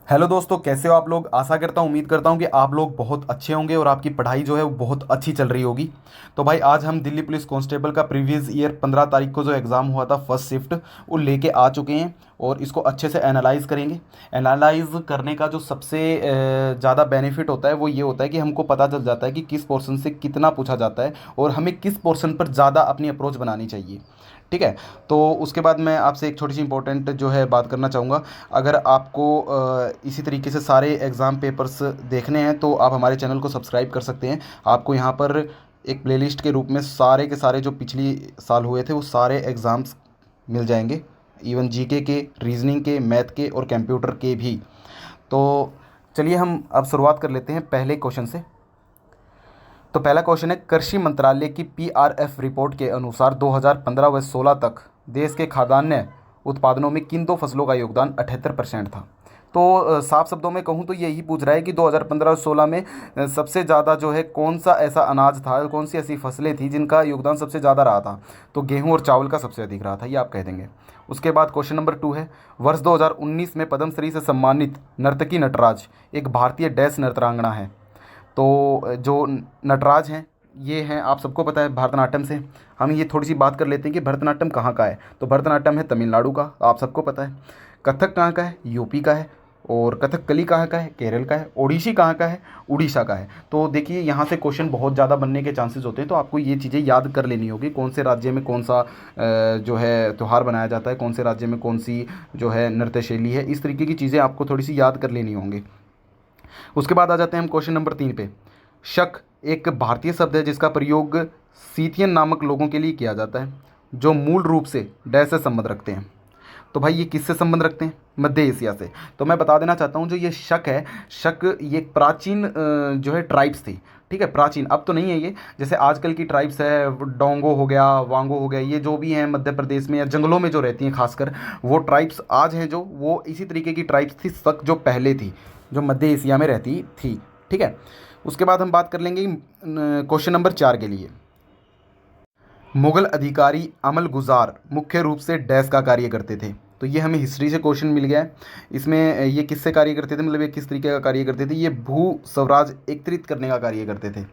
Hello दोस्तों, कैसे हो आप लोग। आशा करता हूँ, उम्मीद करता हूँ कि आप लोग बहुत अच्छे होंगे और आपकी पढ़ाई जो है वो बहुत अच्छी चल रही होगी। तो भाई आज हम दिल्ली पुलिस कांस्टेबल का प्रीवियस ईयर 15 तारीख को जो एग्ज़ाम हुआ था फर्स्ट शिफ्ट, वो लेके आ चुके हैं और इसको अच्छे से एनालाइज करेंगे। एनालाइज करने का जो सबसे ज़्यादा बेनिफिट होता है वो ये होता है कि हमको पता चल जाता है कि किस पोर्शन से कितना पूछा जाता है और हमें किस पोर्शन पर ज़्यादा अपनी अप्रोच बनानी चाहिए। ठीक है। तो उसके बाद मैं आपसे एक छोटी सी इंपॉर्टेंट जो है बात करना चाहूँगा। अगर आपको इसी तरीके से सारे एग्ज़ाम पेपर्स देखने हैं तो आप हमारे चैनल को सब्सक्राइब कर सकते हैं। आपको यहाँ पर एक प्लेलिस्ट के रूप में सारे के सारे जो पिछली साल हुए थे वो सारे एग्ज़ाम्स मिल जाएंगे, इवन जीके के, रीजनिंग के, मैथ के और कंप्यूटर के भी। तो चलिए हम अब शुरुआत कर लेते हैं पहले क्वेश्चन से। तो पहला क्वेश्चन है, कृषि मंत्रालय की पीआरएफ रिपोर्ट के अनुसार 2015 व 16 तक देश के खाद्यान्न उत्पादनों में किन दो फसलों का योगदान 78% था। तो साफ शब्दों में कहूँ तो यही पूछ रहा है कि 2015 और 16 में सबसे ज़्यादा जो है कौन सा ऐसा अनाज था, कौन सी ऐसी फसलें थी जिनका योगदान सबसे ज़्यादा रहा था। तो गेहूं और चावल का सबसे अधिक रहा था, ये आप कह देंगे। उसके बाद क्वेश्चन नंबर 2 है, वर्ष 2019 में पद्मश्री से सम्मानित नर्तकी नटराज एक भारतीय डैश नृत्यांगना है। तो जो नटराज हैं ये हैं, आप सबको पता है, भरतनाट्यम से। हम ये थोड़ी सी बात कर लेते हैं कि भरतनाट्यम कहाँ का है। तो भरतनाट्यम है तमिलनाडु का, आप सबको पता है। कथक कहाँ का है, यूपी का है। और कथकली कहाँ का है, केरल का है। ओडिसी कहाँ का है, उड़ीसा का है। तो देखिए यहाँ से क्वेश्चन बहुत ज़्यादा बनने के चांसेस होते हैं, तो आपको ये चीज़ें याद कर लेनी होगी, कौन से राज्य में कौन सा जो है त्यौहार बनाया जाता है, कौन से राज्य में कौन सी जो है नृत्य शैली है। इस तरीके की चीज़ें आपको थोड़ी सी याद कर लेनी होंगी। उसके बाद आ जाते हैं हम क्वेश्चन नंबर 3 पे। शक एक भारतीय शब्द है जिसका प्रयोग सीथियन नामक लोगों के लिए किया जाता है जो मूल रूप से डैश से संबंध रखते हैं। तो भाई ये किससे संबंध रखते हैं, मध्य एशिया से। तो मैं बता देना चाहता हूँ जो ये शक है, शक ये एक प्राचीन जो है ट्राइब्स थी। ठीक है, प्राचीन, अब तो नहीं है ये। जैसे आजकल की ट्राइब्स है, डोंगो हो गया, वांगो हो गया, ये जो भी हैं मध्य प्रदेश में या जंगलों में जो रहती हैं खासकर, वो ट्राइब्स आज हैं जो, वो इसी तरीके की ट्राइब्स थी शक जो पहले थी, जो मध्य एशिया में रहती थी। ठीक है। उसके बाद हम बात कर लेंगे क्वेश्चन नंबर 4 के लिए। मुगल अधिकारी अमल गुजार मुख्य रूप से डैश का कार्य करते थे। तो ये हमें हिस्ट्री से क्वेश्चन मिल गया है। इसमें ये किससे कार्य करते थे, मतलब ये किस तरीके का कार्य करते थे, ये भू स्वराज एकत्रित करने का कार्य करते थे।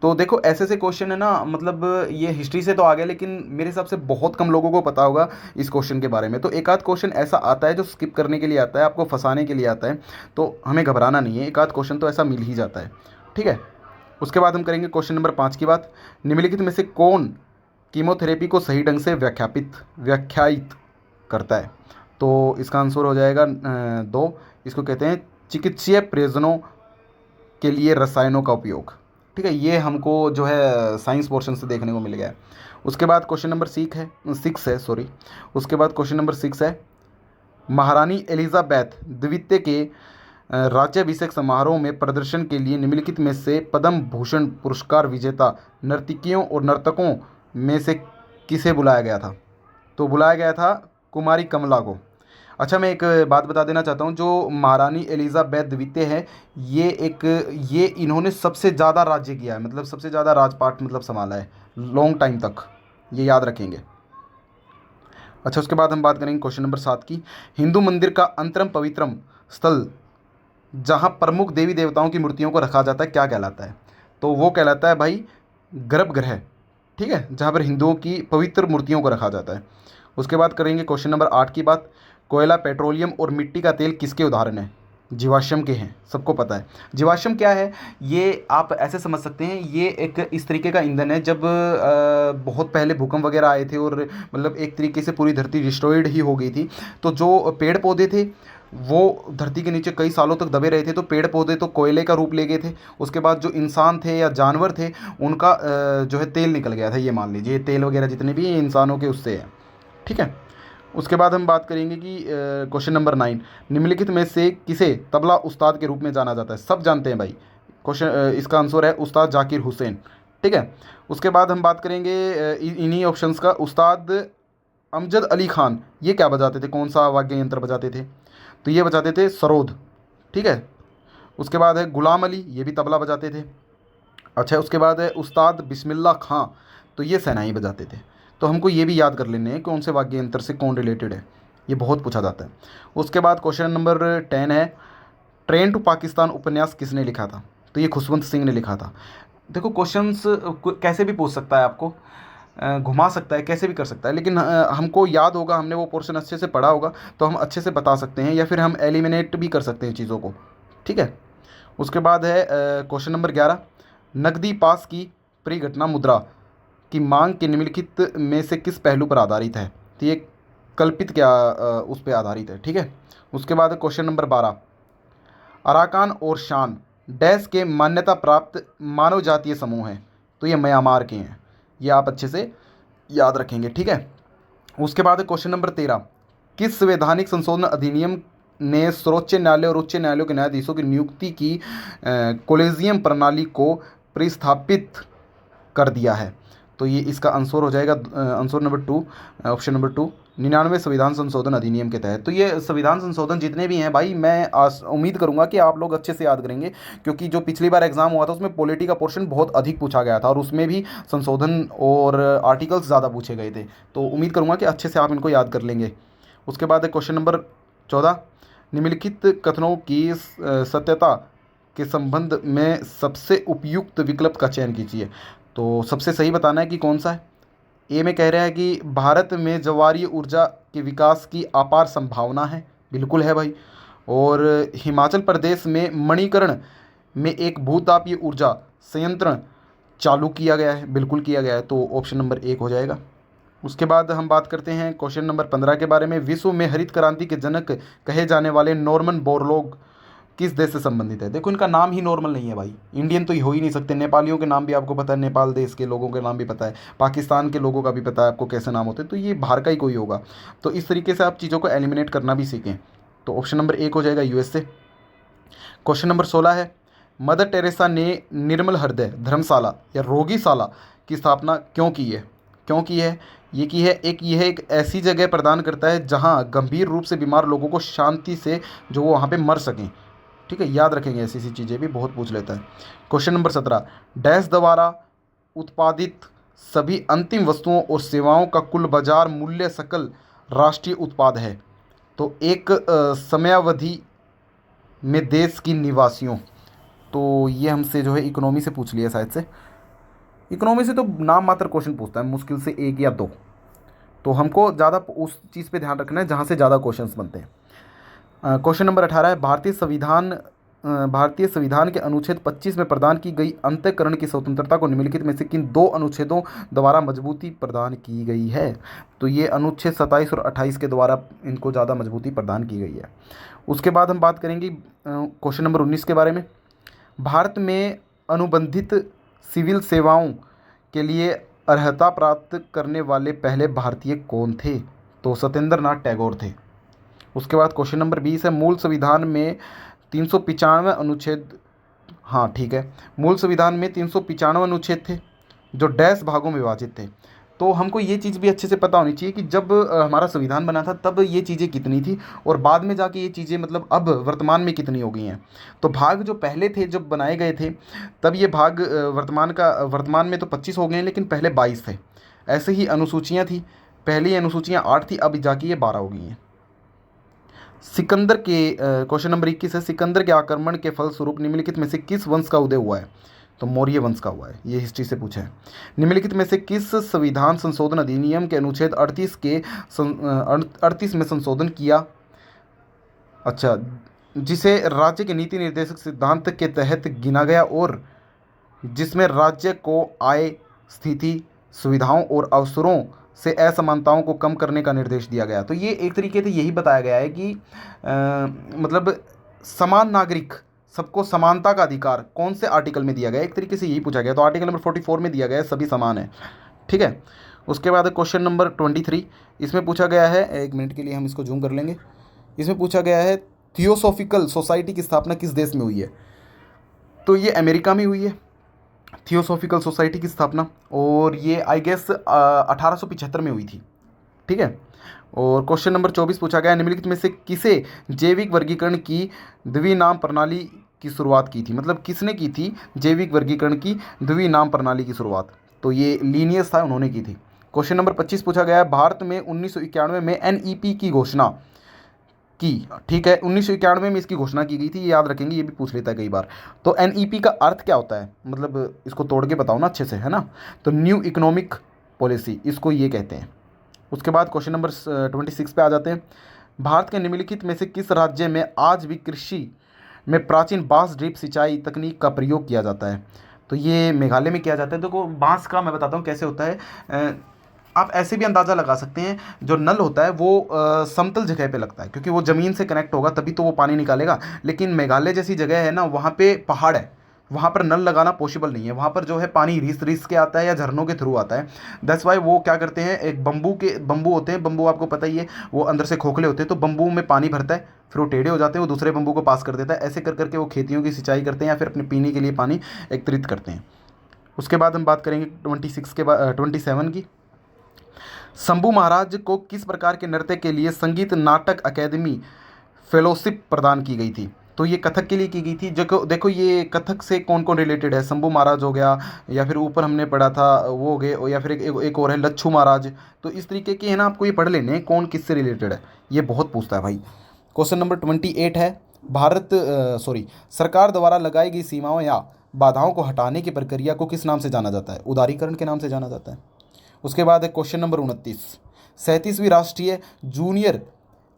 तो देखो ऐसे ऐसे क्वेश्चन है ना, मतलब ये हिस्ट्री से तो आ गया, लेकिन मेरे हिसाब से बहुत कम लोगों को पता होगा इस क्वेश्चन के बारे में। तो एक आध क्वेश्चन ऐसा आता है जो स्किप करने के लिए आता है, आपको फंसाने के लिए आता है। तो हमें घबराना नहीं है, एक आध क्वेश्चन तो ऐसा मिल ही जाता है। ठीक है। उसके बाद हम करेंगे क्वेश्चन नंबर 5 की बात। निम्नलिखित में से कौन कीमोथेरेपी को सही ढंग से व्याख्यायित करता है। तो इसका आंसर हो जाएगा 2। इसको कहते हैं चिकित्सीय प्रयोजनों के लिए रसायनों का उपयोग। ठीक है, ये हमको जो है साइंस पोर्शन से देखने को मिल गया है। उसके बाद क्वेश्चन नंबर 6 है सॉरी। उसके बाद क्वेश्चन नंबर 6 है, महारानी एलिजाबेथ द्वितीय के राज्याभिषेक समारोह में प्रदर्शन के लिए निम्नलिखित में से पद्म भूषण पुरस्कार विजेता नर्तकियों और नर्तकों में से किसे बुलाया गया था। तो बुलाया गया था कुमारी कमला को। अच्छा, मैं एक बात बता देना चाहता हूँ, जो महारानी एलिजाबेथ द्वितीय है, ये इन्होंने सबसे ज़्यादा राज्य किया है, मतलब सबसे ज़्यादा राजपाट मतलब संभाला है लॉन्ग टाइम तक, ये याद रखेंगे। अच्छा, उसके बाद हम बात करेंगे क्वेश्चन नंबर 7 की। हिंदू मंदिर का अंतरम पवित्रम स्थल जहाँ प्रमुख देवी देवताओं की मूर्तियों को रखा जाता है क्या कहलाता है। तो वो कहलाता है भाई गर्भगृह। ठीक है, जहाँ पर हिंदुओं की पवित्र मूर्तियों को रखा जाता है। उसके बाद करेंगे क्वेश्चन नंबर 8 की बात। कोयला, पेट्रोलियम और मिट्टी का तेल किसके उदाहरण हैं। जीवाश्म के हैं, सबको पता है। जीवाश्म क्या है, ये आप ऐसे समझ सकते हैं, ये एक इस तरीके का ईंधन है जब बहुत पहले भूकंप वगैरह आए थे और मतलब एक तरीके से पूरी धरती डिस्ट्रॉयड ही हो गई थी, तो जो पेड़ पौधे थे वो धरती के नीचे कई सालों तक दबे रहे थे, तो पेड़ पौधे तो कोयले का रूप ले गए थे। उसके बाद जो इंसान थे या जानवर थे उनका जो है तेल निकल गया था, ये मान लीजिए तेल वगैरह जितने भी इंसानों के उससे है। ठीक है। उसके बाद हम बात करेंगे कि क्वेश्चन नंबर 9, निम्नलिखित में से किसे तबला उस्ताद के रूप में जाना जाता है। सब जानते हैं भाई, क्वेश्चन इसका आंसर है उस्ताद जाकिर हुसैन। ठीक है। उसके बाद हम बात करेंगे इन्हीं ऑप्शंस का। उस्ताद अमजद अली खान ये क्या बजाते थे, कौन सा वाद्य यंत्र बजाते थे। तो ये बजाते थे सरोद। ठीक है। उसके बाद है गुलाम अली, ये भी तबला बजाते थे। अच्छा, उसके बाद है उस्ताद बिस्मिल्लाह खां, तो ये शहनाई बजाते थे। तो हमको ये भी याद कर लेने हैं कौन से वाद्य यंत्र से कौन रिलेटेड है, ये बहुत पूछा जाता है। उसके बाद क्वेश्चन नंबर 10 है, ट्रेन टू पाकिस्तान उपन्यास किसने लिखा था? तो ये खुशवंत सिंह ने लिखा था। देखो क्वेश्चंस कैसे भी पूछ सकता है, आपको घुमा सकता है, कैसे भी कर सकता है, लेकिन हमको याद होगा, हमने वो पोर्शन अच्छे से पढ़ा होगा तो हम अच्छे से बता सकते हैं, या फिर हम एलिमिनेट भी कर सकते हैं चीज़ों को। ठीक है। उसके बाद है क्वेश्चन नंबर 11, नकदी पास की परिघटना मुद्रा की मांग के निम्नलिखित में से किस पहलू पर आधारित है? तो ये कल्पित क्या उस पर आधारित है। ठीक है। उसके बाद क्वेश्चन नंबर 12, अराकान और शान डैश के मान्यता प्राप्त मानव जातीय समूह हैं? तो ये म्यांमार के हैं। ये आप अच्छे से याद रखेंगे। ठीक है। उसके बाद क्वेश्चन नंबर 13, किस संवैधानिक संशोधन अधिनियम ने सर्वोच्च न्यायालय और उच्च न्यायालयों के न्यायाधीशों की नियुक्ति की कोलेजियम प्रणाली को प्रतिस्थापित कर दिया है? तो ये इसका आंसर हो जाएगा आंसर नंबर 2, ऑप्शन नंबर 2, 99 संविधान संशोधन अधिनियम के तहत। तो ये संविधान संशोधन जितने भी हैं भाई, मैं उम्मीद करूंगा कि आप लोग अच्छे से याद करेंगे, क्योंकि जो पिछली बार एग्जाम हुआ था उसमें पॉलिटी का पोर्शन बहुत अधिक पूछा गया था और उसमें भी संशोधन और आर्टिकल्स ज़्यादा पूछे गए थे। तो उम्मीद करूँगा कि अच्छे से आप इनको याद कर लेंगे। उसके बाद क्वेश्चन नंबर 14, निम्नलिखित कथनों की सत्यता के संबंध में सबसे उपयुक्त विकल्प का चयन कीजिए। तो सबसे सही बताना है कि कौन सा है। ए में कह रहा है कि भारत में जवारीय ऊर्जा के विकास की अपार संभावना है। बिल्कुल है भाई। और हिमाचल प्रदेश में मणिकर्ण में एक भूतापीय ऊर्जा संयंत्र चालू किया गया है। बिल्कुल किया गया है। तो ऑप्शन नंबर 1 हो जाएगा। उसके बाद हम बात करते हैं क्वेश्चन नंबर 15 के बारे में। विश्व में हरित क्रांति के जनक कहे जाने वाले नॉर्मन बोरलॉग किस देश से संबंधित है? देखो इनका नाम ही नॉर्मल नहीं है भाई, इंडियन तो हो ही नहीं सकते। नेपालियों के नाम भी आपको पता है, नेपाल देश के लोगों के नाम भी पता है, पाकिस्तान के लोगों का भी पता है आपको कैसे नाम होते हैं, तो ये बाहर का ही कोई होगा। तो इस तरीके से आप चीज़ों को एलिमिनेट करना भी सीखें। तो ऑप्शन नंबर 1 हो जाएगा यूएसए। क्वेश्चन नंबर 16 है, मदर टेरेसा ने निर्मल हृदय धर्मशाला या रोगीशाला की स्थापना क्यों की है? क्यों की है? ये की है एक ऐसी जगह प्रदान करता है जहाँ गंभीर रूप से बीमार लोगों को शांति से जो वो वहाँ पे मर सकें। ठीक है, याद रखेंगे, ऐसी चीज़ें भी बहुत पूछ लेता है। क्वेश्चन नंबर 17, डैश द्वारा उत्पादित सभी अंतिम वस्तुओं और सेवाओं का कुल बाजार मूल्य सकल राष्ट्रीय उत्पाद है? तो एक समयावधि में देश की निवासियों। तो ये हमसे जो है इकोनॉमी से पूछ लिया शायद से। इकोनॉमी से तो नाम मात्र क्वेश्चन पूछता है, मुश्किल से 1 या 2। तो हमको ज़्यादा उस चीज़ पे ध्यान रखना है जहाँ से ज़्यादा क्वेश्चंस बनते हैं। क्वेश्चन नंबर 18 है, भारतीय संविधान के अनुच्छेद 25 में प्रदान की गई अंतःकरण की स्वतंत्रता को निम्नलिखित में से किन 2 अनुच्छेदों द्वारा मजबूती प्रदान की गई है? तो ये अनुच्छेद 27 और 28 के द्वारा इनको ज़्यादा मजबूती प्रदान की गई है। उसके बाद हम बात करेंगे क्वेश्चन नंबर 19 के बारे में। भारत में अनुबंधित सिविल सेवाओं के लिए अर्हता प्राप्त करने वाले पहले भारतीय कौन थे? तो सत्येंद्र नाथ टैगोर थे। उसके बाद क्वेश्चन नंबर 20 है, मूल संविधान में 395 अनुच्छेद, हाँ ठीक है, मूल संविधान में 395 अनुच्छेद थे जो डैश भागों में विभाजित थे। तो हमको ये चीज़ भी अच्छे से पता होनी चाहिए कि जब हमारा संविधान बना था तब ये चीज़ें कितनी थी और बाद में जाके ये चीज़ें मतलब अब वर्तमान में कितनी हो गई हैं। तो भाग जो पहले थे जब बनाए गए थे तब ये भाग वर्तमान में तो 25 हो गए हैं, लेकिन पहले 22 थे। ऐसे ही अनुसूचियाँ थी, पहली अनुसूचियाँ 8 थी, अब जाके ये 12 हो गई हैं। सिकंदर के क्वेश्चन नंबर 21 है, सिकंदर के आक्रमण के फलस्वरूप निम्नलिखित में से किस वंश का उदय हुआ है? तो मौर्य वंश का हुआ है। ये हिस्ट्री से पूछा है। निम्नलिखित में से किस संविधान संशोधन अधिनियम के अनुच्छेद 38 में संशोधन किया, अच्छा, जिसे राज्य के नीति निर्देशक सिद्धांत के तहत गिना गया और जिसमें राज्य को आय, स्थिति, सुविधाओं और अवसरों से असमानताओं को कम करने का निर्देश दिया गया? तो ये एक तरीके से यही बताया गया है कि मतलब समान नागरिक, सबको समानता का अधिकार कौन से आर्टिकल में दिया गया है, एक तरीके से यही पूछा गया। तो आर्टिकल नंबर 44 में दिया गया है, सभी समान है। ठीक है। उसके बाद क्वेश्चन नंबर 23, इसमें पूछा गया है, 1 मिनट के लिए हम इसको जूम कर लेंगे। इसमें पूछा गया है, थियोसॉफिकल सोसाइटी की स्थापना किस देश में हुई है? तो ये अमेरिका में हुई है, थियोसॉफिकल सोसाइटी की स्थापना, और ये आई गेस 1875 में हुई थी। ठीक है। और क्वेश्चन नंबर 24 पूछा गया, निम्नलिखित में से किसे जैविक वर्गीकरण की द्विनाम प्रणाली की शुरुआत की थी? मतलब किसने की थी जैविक वर्गीकरण की द्विनाम प्रणाली की शुरुआत? तो ये लीनियस था, उन्होंने की थी। क्वेश्चन नंबर 25 पूछा गया है, भारत में 1991 में NEP की घोषणा की। ठीक है, 1991 में इसकी घोषणा की गई थी, ये याद रखेंगे, ये भी पूछ लेता है कई बार। तो एनईपी का अर्थ क्या होता है, मतलब इसको तोड़ के बताओ ना अच्छे से, है ना। तो न्यू इकोनॉमिक पॉलिसी इसको ये कहते हैं। उसके बाद क्वेश्चन नंबर 26 पे आ जाते हैं। भारत के निम्नलिखित में से किस राज्य में आज भी कृषि में प्राचीन बांस ड्रिप सिंचाई तकनीक का प्रयोग किया जाता है? तो ये मेघालय में किया जाता है। देखो बांस का मैं बताता हूँ कैसे होता है। आप ऐसे भी अंदाज़ा लगा सकते हैं, जो नल होता है वो समतल जगह पे लगता है, क्योंकि वो ज़मीन से कनेक्ट होगा तभी तो वो पानी निकालेगा। लेकिन मेघालय जैसी जगह है ना, वहाँ पे पहाड़ है, वहाँ पर नल लगाना पॉसिबल नहीं है। वहाँ पर जो है पानी रिस रिस के आता है या झरनों के थ्रू आता है। दैट्स वाई वो क्या करते हैं, एक बम्बू होते हैं, बम्बू आपको पता ही है, वो अंदर से खोखले होते हैं, तो बम्बू में पानी भरता है, फिर वो टेढ़े हो जाते हैं, वो दूसरे बम्बू को पास कर देता है। ऐसे कर करके वो खेतियों की सिंचाई करते हैं या फिर अपने पीने के लिए पानी एकत्रित करते हैं। उसके बाद हम बात करेंगे 27 की। शंभू महाराज को किस प्रकार के नृत्य के लिए संगीत नाटक अकेदमी फेलोशिप प्रदान की गई थी? तो ये कथक के लिए की गई थी। जो देखो ये कथक से कौन कौन रिलेटेड है, शंभू महाराज हो गया, या फिर ऊपर हमने पढ़ा था वो हो गए, या फिर एक और है लच्छू महाराज। तो इस तरीके के है ना, आपको ये पढ़ लेने हैं कौन किससे रिलेटेड है, ये बहुत पूछता है भाई। क्वेश्चन नंबर 28 है, सरकार द्वारा लगाई गई सीमाओं या बाधाओं को हटाने की प्रक्रिया को किस नाम से जाना जाता है? उदारीकरण के नाम से जाना जाता है। उसके बाद है क्वेश्चन नंबर 29, 37वीं राष्ट्रीय जूनियर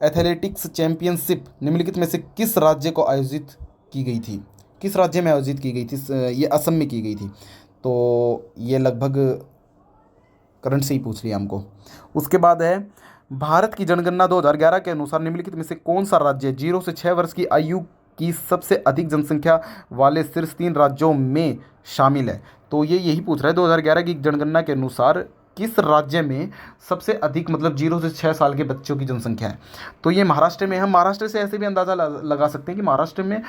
एथलेटिक्स चैंपियनशिप निम्नलिखित में से किस राज्य को आयोजित की गई थी? किस राज्य में आयोजित की गई थी? ये असम में की गई थी। तो ये लगभग करंट से ही पूछ लिया हमको। उसके बाद है, भारत की जनगणना 2011 के अनुसार निम्नलिखित में से कौन सा राज्य 0 से 6 वर्ष की आयु की सबसे अधिक जनसंख्या वाले शीर्ष 3 राज्यों में शामिल है? तो ये यही पूछ रहा है 2011 की जनगणना के अनुसार किस राज्य में सबसे अधिक, मतलब 0 से 6 साल के बच्चों की जनसंख्या है। तो ये महाराष्ट्र में। हम महाराष्ट्र से ऐसे भी अंदाज़ा लगा सकते हैं कि महाराष्ट्र में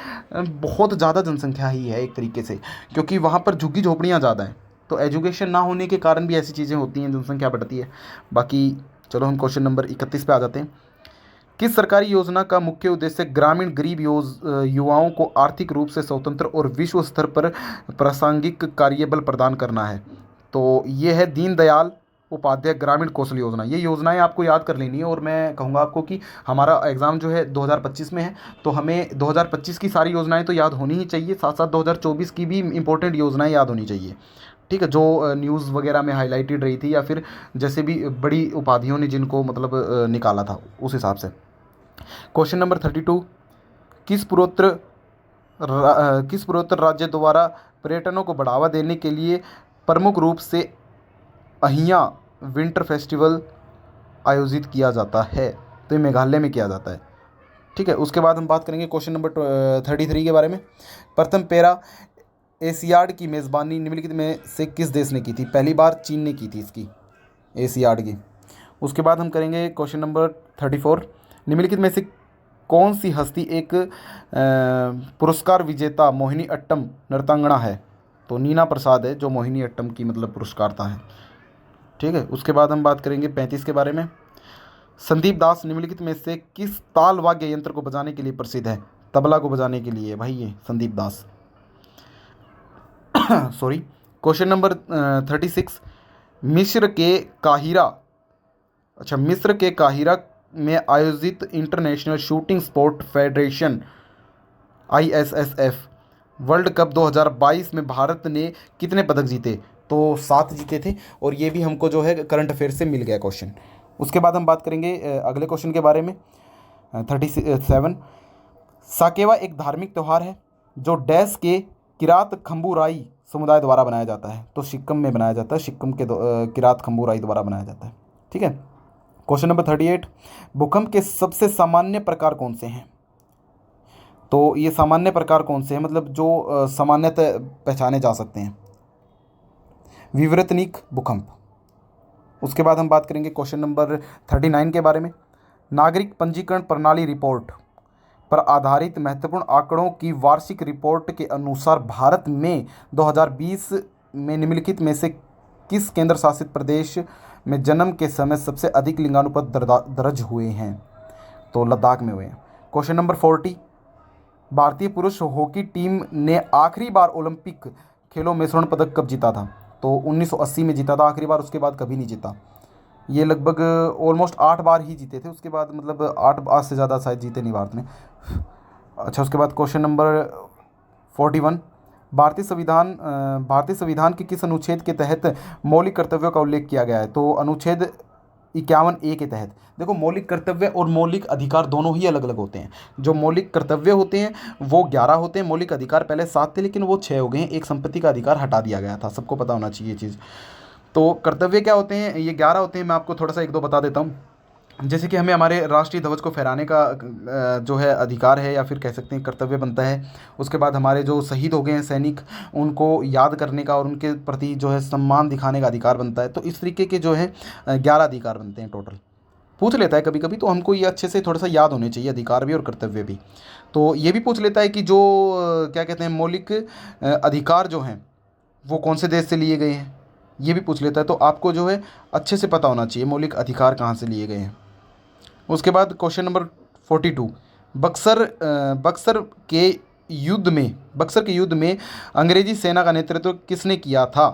बहुत ज़्यादा जनसंख्या ही है एक तरीके से, क्योंकि वहाँ पर झुग्गी झोपड़ियाँ ज़्यादा हैं। तो एजुकेशन ना होने के कारण भी ऐसी चीज़ें होती हैं, जनसंख्या बढ़ती है। बाकी चलो हम क्वेश्चन नंबर 31 पे आ जाते हैं। किस सरकारी योजना का मुख्य उद्देश्य ग्रामीण गरीब युवाओं को आर्थिक रूप से स्वतंत्र और विश्व स्तर पर प्रासंगिक कार्यबल प्रदान करना है? तो ये है दीनदयाल उपाध्याय ग्रामीण कौशल योजना। ये योजनाएं आपको याद कर लेनी है, और मैं कहूँगा आपको कि हमारा एग्ज़ाम जो है 2025 में है, तो हमें 2025 की सारी योजनाएं तो याद होनी ही चाहिए, साथ साथ 2024 की भी इंपॉर्टेंट योजनाएं याद होनी चाहिए। ठीक है, जो न्यूज़ वगैरह में हाईलाइटेड रही थी, या फिर जैसे भी बड़ी उपाधियों ने जिनको मतलब निकाला था उस हिसाब से। क्वेश्चन नंबर 32, किस पूर्वोत्तर राज्य द्वारा पर्यटनों को बढ़ावा देने के लिए प्रमुख रूप से अहिया विंटर फेस्टिवल आयोजित किया जाता है? तो ये मेघालय में किया जाता है। ठीक है, उसके बाद हम बात करेंगे क्वेश्चन नंबर 33 के बारे में। प्रथम पैरा एशियाड की मेज़बानी निम्नलिखित में से किस देश ने की थी? पहली बार चीन ने की थी इसकी, एशियाड की। उसके बाद हम करेंगे क्वेश्चन नंबर 34, निम्नलिखित में से कौन सी हस्ती एक पुरस्कार विजेता मोहिनी अट्टम नृत्यांगना है? तो नीना प्रसाद है जो मोहिनी अट्टम की मतलब पुरस्कारता है। ठीक है, उसके बाद हम बात करेंगे 35 के बारे में। संदीप दास निम्नलिखित में से किस ताल वाद्य यंत्र को बजाने के लिए प्रसिद्ध है? तबला को बजाने के लिए भाई ये संदीप दास। सॉरी। क्वेश्चन नंबर 36, मिस्र के काहिरा में आयोजित international shooting sport federation ISSF world cup 2022 में भारत ने कितने पदक जीते? तो 7 जीते थे, और ये भी हमको जो है करंट अफेयर से मिल गया क्वेश्चन। उसके बाद हम बात करेंगे अगले क्वेश्चन के बारे में 37, साकेवा एक धार्मिक त्यौहार है जो डैश के किरात खम्बूराई समुदाय द्वारा बनाया जाता है। तो सिक्किम में बनाया जाता है, सिक्किम के किरात खम्बूराई द्वारा बनाया जाता है। ठीक है, क्वेश्चन नंबर 38, भूकंप के सबसे सामान्य प्रकार कौन से हैं? तो ये सामान्य प्रकार कौन से हैं, मतलब जो सामान्यतः पहचाने जा सकते हैं? विवर्तनिक भूकंप। उसके बाद हम बात करेंगे क्वेश्चन नंबर 39 के बारे में। नागरिक पंजीकरण प्रणाली रिपोर्ट पर आधारित महत्वपूर्ण आंकड़ों की वार्षिक रिपोर्ट के अनुसार भारत में 2020 में निम्नलिखित में से किस केंद्र शासित प्रदेश में जन्म के समय सबसे अधिक लिंगानुपात दर्ज हुए हैं? तो लद्दाख में हुए हैं। क्वेश्चन नंबर 40, भारतीय पुरुष हॉकी टीम ने आखिरी बार ओलंपिक खेलों में स्वर्ण पदक कब जीता था? तो 1980 में जीता था आखिरी बार, उसके बाद कभी नहीं जीता। ये लगभग ऑलमोस्ट 8 बार ही जीते थे, उसके बाद मतलब 8 बार से ज़्यादा शायद जीते नहीं भारत ने। अच्छा, उसके बाद क्वेश्चन नंबर 41, भारतीय संविधान के किस अनुच्छेद के तहत मौलिक कर्तव्यों का उल्लेख किया गया है? तो अनुच्छेद 51A के तहत। देखो, मौलिक कर्तव्य और मौलिक अधिकार दोनों ही अलग अलग होते हैं। जो मौलिक कर्तव्य होते हैं वो 11 होते हैं, मौलिक अधिकार पहले 7 थे लेकिन वो 6 हो गए हैं, एक संपत्ति का अधिकार हटा दिया गया था, सबको पता होना चाहिए ये चीज़। तो कर्तव्य क्या होते हैं? ये 11 होते हैं, मैं आपको थोड़ा सा एक दो बता देता हूँ। जैसे कि हमें हमारे राष्ट्रीय ध्वज को फहराने का जो है अधिकार है, या फिर कह सकते हैं कर्तव्य बनता है। उसके बाद हमारे जो शहीद हो गए हैं सैनिक, उनको याद करने का और उनके प्रति जो है सम्मान दिखाने का अधिकार बनता है। तो इस तरीके के जो है 11 अधिकार बनते हैं टोटल। पूछ लेता है कभी कभी, तो हमको ये अच्छे से थोड़ा सा याद होने चाहिए, अधिकार भी और कर्तव्य भी। तो ये भी पूछ लेता है कि जो क्या कहते हैं मौलिक अधिकार जो हैं वो कौन से देश से लिए गए हैं, ये भी पूछ लेता है। तो आपको जो है अच्छे से पता होना चाहिए मौलिक अधिकार कहाँ से लिए गए हैं। उसके बाद क्वेश्चन नंबर 42, बक्सर के बक्सर के युद्ध में अंग्रेजी सेना का नेतृत्व किसने किया था?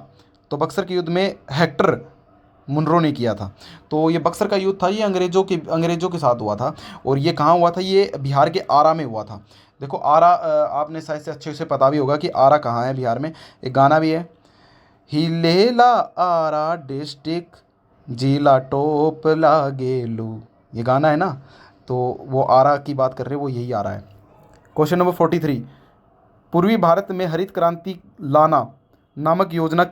तो बक्सर के युद्ध में हेक्टर मुनरो ने किया था। तो ये बक्सर का युद्ध था, ये अंग्रेज़ों के साथ हुआ था। और ये कहाँ हुआ था? ये बिहार के आरा में हुआ था। देखो आरा, आपने शायद से अच्छे से पता भी होगा कि आरा कहाँ है बिहार में। एक गाना भी है, हिलेला आरा डिस्ट्रिक्ट जिला टोप लागेलू, ये गाना है ना। तो वो आरा की बात कर रहे हैं, वो यही आ रहा है। क्वेश्चन नंबर 43, पूर्वी भारत में हरित क्रांति लाना नामक योजना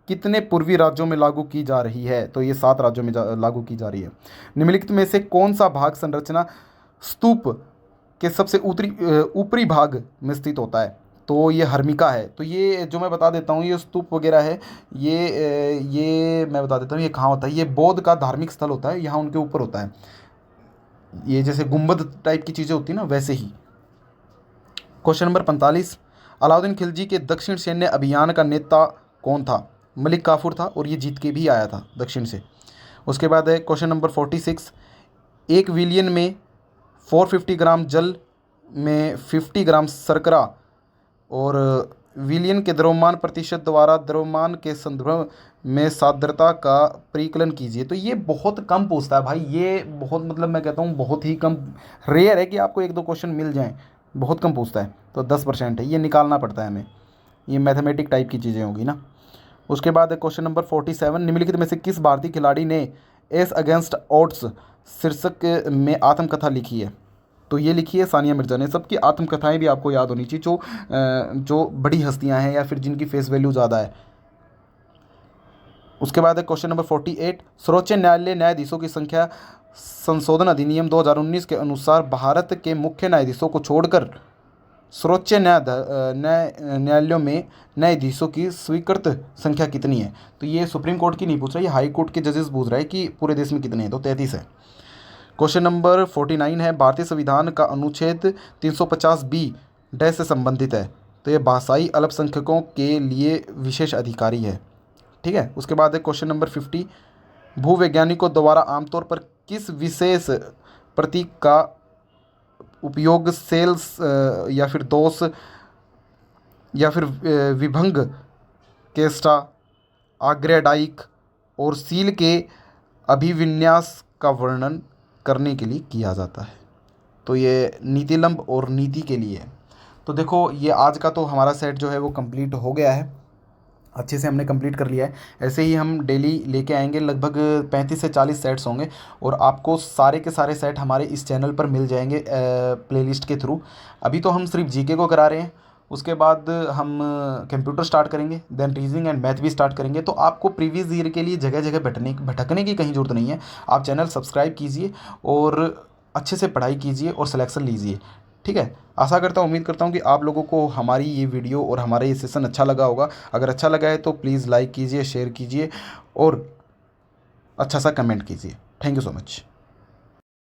कितने पूर्वी राज्यों में लागू की जा रही है? तो ये 7 राज्यों में लागू की जा रही है। निम्नलिखित में से कौन सा भाग संरचना स्तूप के सबसे ऊपरी भाग में स्थित होता है? तो ये हर्मिका है। तो ये जो मैं बता देता हूँ, ये स्तूप वगैरह है, ये मैं बता देता हूँ ये कहाँ होता है। ये बौद्ध का धार्मिक स्थल होता है, यहाँ उनके ऊपर होता है। ये जैसे गुंबद टाइप की चीज़ें होती हैं ना, वैसे ही। क्वेश्चन नंबर 45, अलाउद्दीन खिलजी के दक्षिण सैन्य अभियान का नेता कौन था? मलिक काफूर था, और ये जीत के भी आया था दक्षिण से। उसके बाद है क्वेश्चन नंबर 46, एक विलियन में 450 ग्राम जल में 50 ग्राम शर्करा और विलियन के द्रव्यमान प्रतिशत द्वारा द्रव्यमान के संदर्भ में सांद्रता का परिकलन कीजिए। तो ये बहुत कम पूछता है भाई, ये बहुत मतलब मैं कहता हूँ बहुत ही कम, रेयर है कि आपको एक दो क्वेश्चन मिल जाएं, बहुत कम पूछता है। तो 10% है, ये निकालना पड़ता है हमें, ये मैथमेटिक टाइप की चीज़ें होंगी ना। उसके बाद क्वेश्चन नंबर 47, निम्नलिखित में से किस भारतीय खिलाड़ी ने एस अगेंस्ट ऑड्स शीर्षक में आत्मकथा लिखी है? तो ये लिखी है सानिया मिर्ज़ा ने। सबकी आत्मकथाएं भी आपको याद होनी चाहिए, जो बड़ी हस्तियां हैं या फिर जिनकी फेस वैल्यू ज़्यादा है। उसके बाद है क्वेश्चन नंबर 48, सर्वोच्च न्यायालय न्यायाधीशों की संख्या संशोधन अधिनियम 2019 के अनुसार भारत के मुख्य न्यायाधीशों को छोड़कर सर्वोच्च न्यायालयों में न्यायाधीशों की स्वीकृत संख्या कितनी है? तो ये सुप्रीम कोर्ट की नहीं पूछ रहा, ये हाई कोर्ट के जजेस पूछ रहा है कि पूरे देश में कितने हैं। तो 33 है। क्वेश्चन नंबर 49 है, भारतीय संविधान का अनुच्छेद 350B डैश से संबंधित है। तो ये भाषाई अल्पसंख्यकों के लिए विशेष अधिकारी है। ठीक है। उसके बाद है क्वेश्चन नंबर 50, भूवैज्ञानिकों द्वारा आमतौर पर किस विशेष प्रतीक का उपयोग सेल्स या फिर दोष या फिर विभंग, केस्टा, आग्रेडाइक और सील के अभिविन्यास का वर्णन करने के लिए किया जाता है? तो ये नीतिलंब और नीति के लिए है। तो देखो, ये आज का तो हमारा सेट जो है वो कंप्लीट हो गया है, अच्छे से हमने कंप्लीट कर लिया है। ऐसे ही हम डेली लेके आएंगे, लगभग 35 से 40 सेट्स होंगे और आपको सारे के सारे सेट हमारे इस चैनल पर मिल जाएंगे प्लेलिस्ट के थ्रू। अभी तो हम सिर्फ जीके को करा रहे हैं, उसके बाद हम कंप्यूटर स्टार्ट करेंगे, देन रीजनिंग एंड मैथ भी स्टार्ट करेंगे। तो आपको प्रीवियस ईयर के लिए जगह जगह भटकने की कहीं ज़रूरत नहीं है। आप चैनल सब्सक्राइब कीजिए और अच्छे से पढ़ाई कीजिए और सिलेक्शन लीजिए। ठीक है। आशा करता हूँ, उम्मीद करता हूँ कि आप लोगों को हमारी ये वीडियो और हमारा ये सेशन अच्छा लगा होगा। अगर अच्छा लगा है तो प्लीज़ लाइक कीजिए, शेयर कीजिए और अच्छा सा कमेंट कीजिए। Thank you so much.